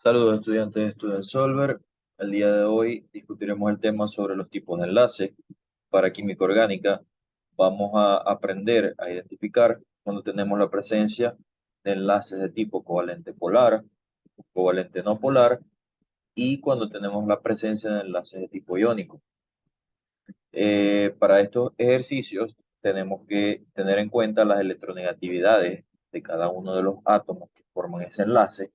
Saludos estudiantes de Student Solver. El día de hoy discutiremos el tema sobre los tipos de enlace. Para química orgánica vamos a aprender a identificar cuando tenemos la presencia de enlaces de tipo covalente polar, covalente no polar y cuando tenemos la presencia de enlaces de tipo iónico. Para estos ejercicios tenemos que tener en cuenta las electronegatividades de cada uno de los átomos que forman ese enlace.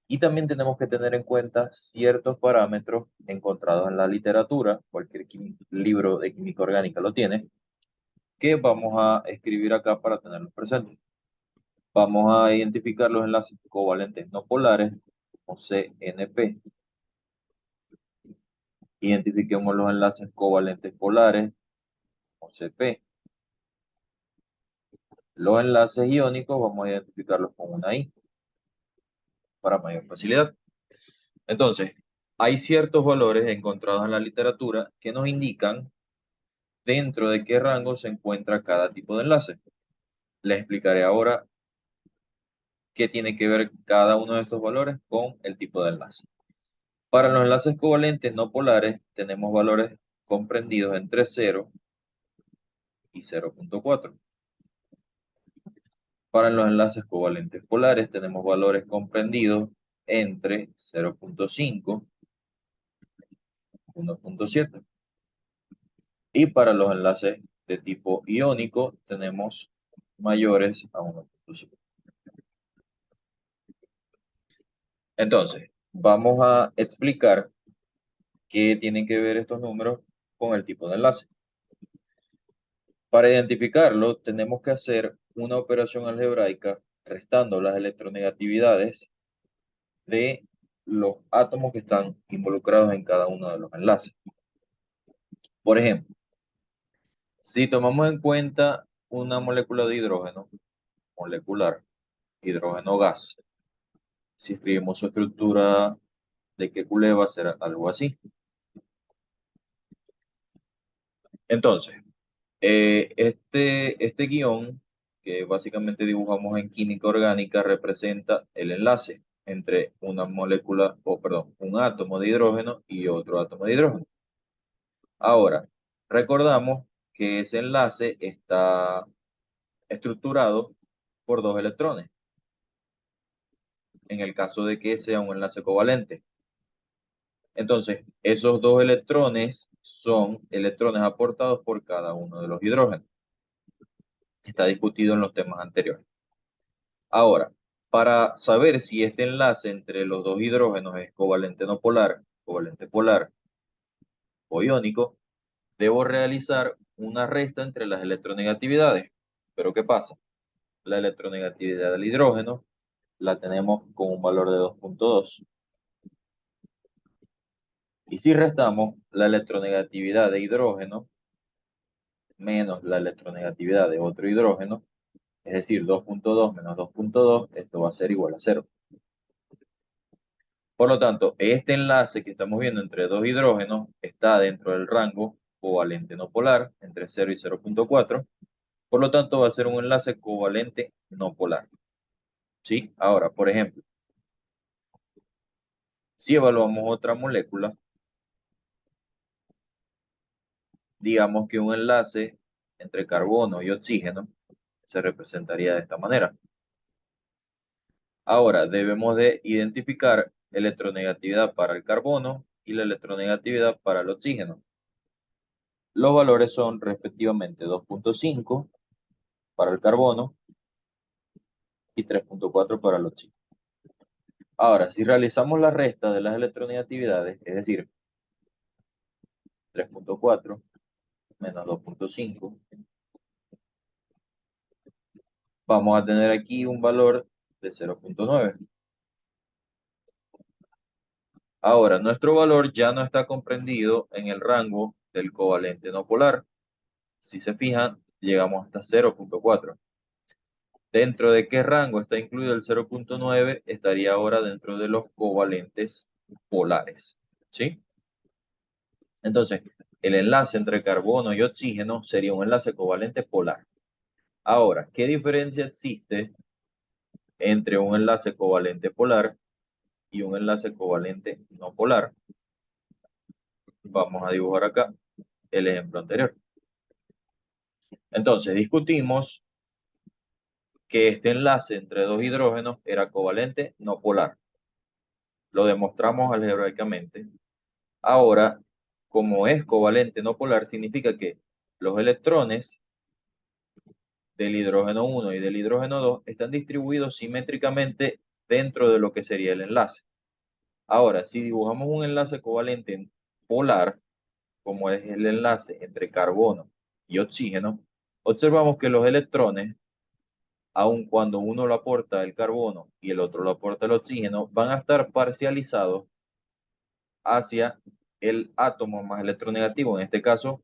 Y también tenemos que tener en cuenta ciertos parámetros encontrados en la literatura, cualquier libro de química orgánica lo tiene, que vamos a escribir acá para tenerlos presentes. Vamos a identificar los enlaces covalentes no polares, como CNP. Identifiquemos los enlaces covalentes polares, como CP. Los enlaces iónicos vamos a identificarlos con una I, para mayor facilidad. Entonces, hay ciertos valores encontrados en la literatura que nos indican dentro de qué rango se encuentra cada tipo de enlace. Les explicaré ahora qué tiene que ver cada uno de estos valores con el tipo de enlace. Para los enlaces covalentes no polares tenemos valores comprendidos entre 0 y 0,4. Para los enlaces covalentes polares tenemos valores comprendidos entre 0,5 y 1,7. Y para los enlaces de tipo iónico tenemos mayores a 1,5. Entonces, vamos a explicar qué tienen que ver estos números con el tipo de enlace. Para identificarlo, tenemos que hacer una operación algebraica restando las electronegatividades de los átomos que están involucrados en cada uno de los enlaces. Por ejemplo, si tomamos en cuenta una molécula de hidrógeno molecular, hidrógeno gas, si escribimos su estructura de que culé va a ser algo así. Entonces, este guión que básicamente dibujamos en química orgánica representa el enlace entre una molécula, o perdón, un átomo de hidrógeno y otro átomo de hidrógeno. Ahora, recordamos que ese enlace está estructurado por dos electrones, en el caso de que sea un enlace covalente. Entonces, esos dos electrones son electrones aportados por cada uno de los hidrógenos. Está discutido en los temas anteriores. Ahora, para saber si este enlace entre los dos hidrógenos es covalente no polar, covalente polar o iónico, debo realizar una resta entre las electronegatividades. Pero ¿qué pasa? La electronegatividad del hidrógeno la tenemos con un valor de 2,2. Y si restamos la electronegatividad de hidrógeno menos la electronegatividad de otro hidrógeno, es decir, 2,2 menos 2,2, esto va a ser igual a 0. Por lo tanto, este enlace que estamos viendo entre dos hidrógenos está dentro del rango covalente no polar, entre 0 y 0,4. Por lo tanto, va a ser un enlace covalente no polar. ¿Sí? Ahora, por ejemplo, si evaluamos otra molécula, digamos que un enlace entre carbono y oxígeno se representaría de esta manera. Ahora, debemos de identificar electronegatividad para el carbono y la electronegatividad para el oxígeno. Los valores son respectivamente 2,5 para el carbono y 3,4 para el oxígeno. Ahora, si realizamos la resta de las electronegatividades, es decir, 3,4 menos 2,5, vamos a tener aquí un valor de 0,9. Ahora, nuestro valor ya no está comprendido en el rango del covalente no polar. Si se fijan, llegamos hasta 0,4. ¿Dentro de qué rango está incluido el 0,9? Estaría ahora dentro de los covalentes polares. ¿Sí? Entonces, el enlace entre carbono y oxígeno sería un enlace covalente polar. Ahora, ¿qué diferencia existe entre un enlace covalente polar y un enlace covalente no polar. Vamos a dibujar acá el ejemplo anterior. Entonces, discutimos que este enlace entre dos hidrógenos era covalente no polar. Lo demostramos algebraicamente. Ahora, como es covalente no polar, significa que los electrones del hidrógeno 1 y del hidrógeno 2 están distribuidos simétricamente dentro de lo que sería el enlace. Ahora, si dibujamos un enlace covalente polar, como es el enlace entre carbono y oxígeno, observamos que los electrones, aun cuando uno lo aporta el carbono y el otro lo aporta el oxígeno, van a estar parcializados hacia el átomo más electronegativo. En este caso,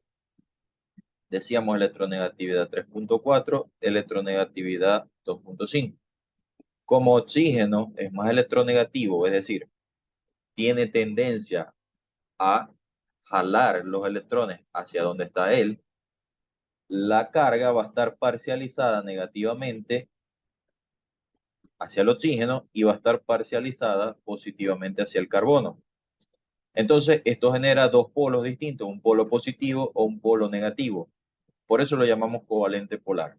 decíamos electronegatividad 3.4, electronegatividad 2.5. Como oxígeno es más electronegativo, es decir, tiene tendencia a jalar los electrones hacia donde está él, la carga va a estar parcializada negativamente hacia el oxígeno y va a estar parcializada positivamente hacia el carbono. Entonces, esto genera dos polos distintos, un polo positivo o un polo negativo. Por eso lo llamamos covalente polar.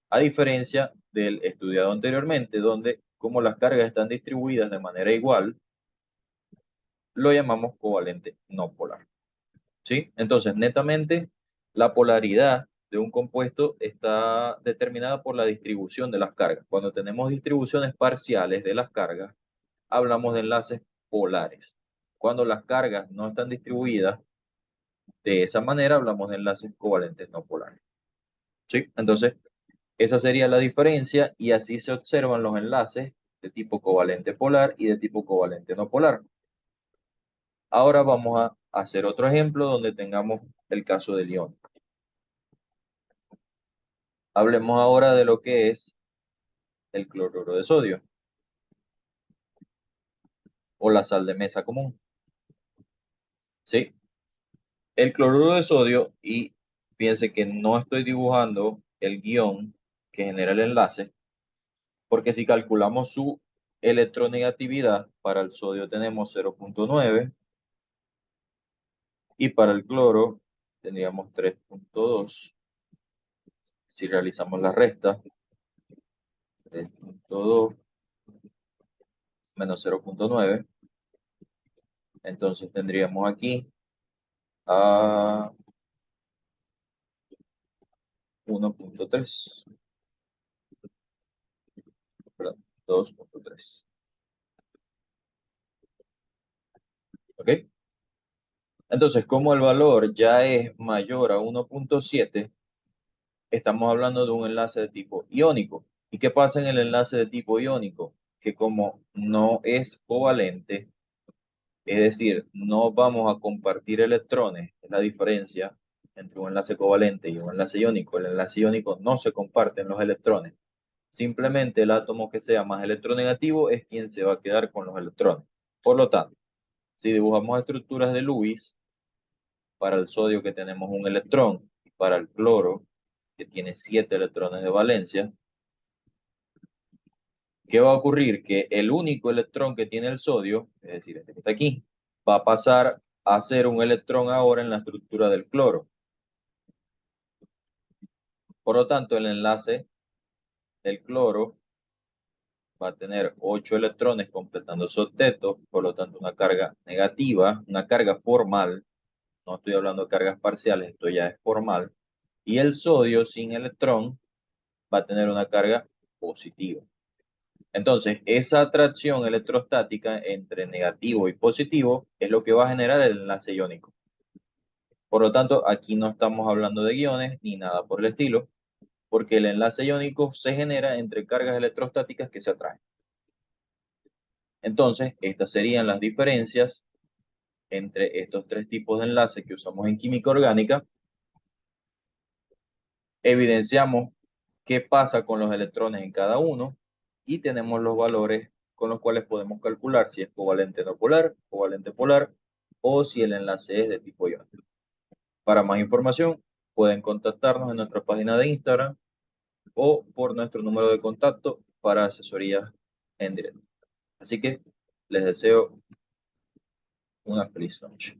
A diferencia del estudiado anteriormente, donde como las cargas están distribuidas de manera igual, lo llamamos covalente no polar. ¿Sí? Entonces, netamente, la polaridad de un compuesto está determinada por la distribución de las cargas. Cuando tenemos distribuciones parciales de las cargas, hablamos de enlaces polares. Cuando las cargas no están distribuidas de esa manera, hablamos de enlaces covalentes no polares. ¿Sí? Entonces, esa sería la diferencia y así se observan los enlaces de tipo covalente polar y de tipo covalente no polar. Ahora vamos a hacer otro ejemplo donde tengamos el caso del ion. Hablemos ahora de lo que es el cloruro de sodio o la sal de mesa común. ¿Sí? El cloruro de sodio, y piense que no estoy dibujando el guión que genera el enlace, porque si calculamos su electronegatividad, para el sodio tenemos 0.9 y para el cloro tendríamos 3.2. Si realizamos la resta, 3.2 menos 0.9, entonces tendríamos aquí a 1.3, perdón, 2.3. ¿Ok? Entonces, como el valor ya es mayor a 1.7, estamos hablando de un enlace de tipo iónico. ¿Y qué pasa en el enlace de tipo iónico? Que como no es covalente, es decir, no vamos a compartir electrones, es la diferencia entre un enlace covalente y un enlace iónico. El enlace iónico no se comparten los electrones. Simplemente el átomo que sea más electronegativo es quien se va a quedar con los electrones. Por lo tanto, si dibujamos estructuras de Lewis, para el sodio que tenemos un electrón y para el cloro que tiene 7 electrones de valencia, ¿qué va a ocurrir? Que el único electrón que tiene el sodio, es decir, este que está aquí, va a pasar a ser un electrón ahora en la estructura del cloro. Por lo tanto, el enlace del cloro va a tener 8 electrones completando su octeto, por lo tanto una carga negativa, una carga formal, no estoy hablando de cargas parciales, esto ya es formal, y el sodio sin electrón va a tener una carga positiva. Entonces, esa atracción electrostática entre negativo y positivo es lo que va a generar el enlace iónico. Por lo tanto, aquí no estamos hablando de guiones ni nada por el estilo, porque el enlace iónico se genera entre cargas electrostáticas que se atraen. Entonces, estas serían las diferencias entre estos tres tipos de enlaces que usamos en química orgánica. Evidenciamos qué pasa con los electrones en cada uno y tenemos los valores con los cuales podemos calcular si es covalente no polar, covalente polar o si el enlace es de tipo ion. Para más información, pueden contactarnos en nuestra página de Instagram o por nuestro número de contacto para asesorías en directo. Así que Les deseo una feliz noche.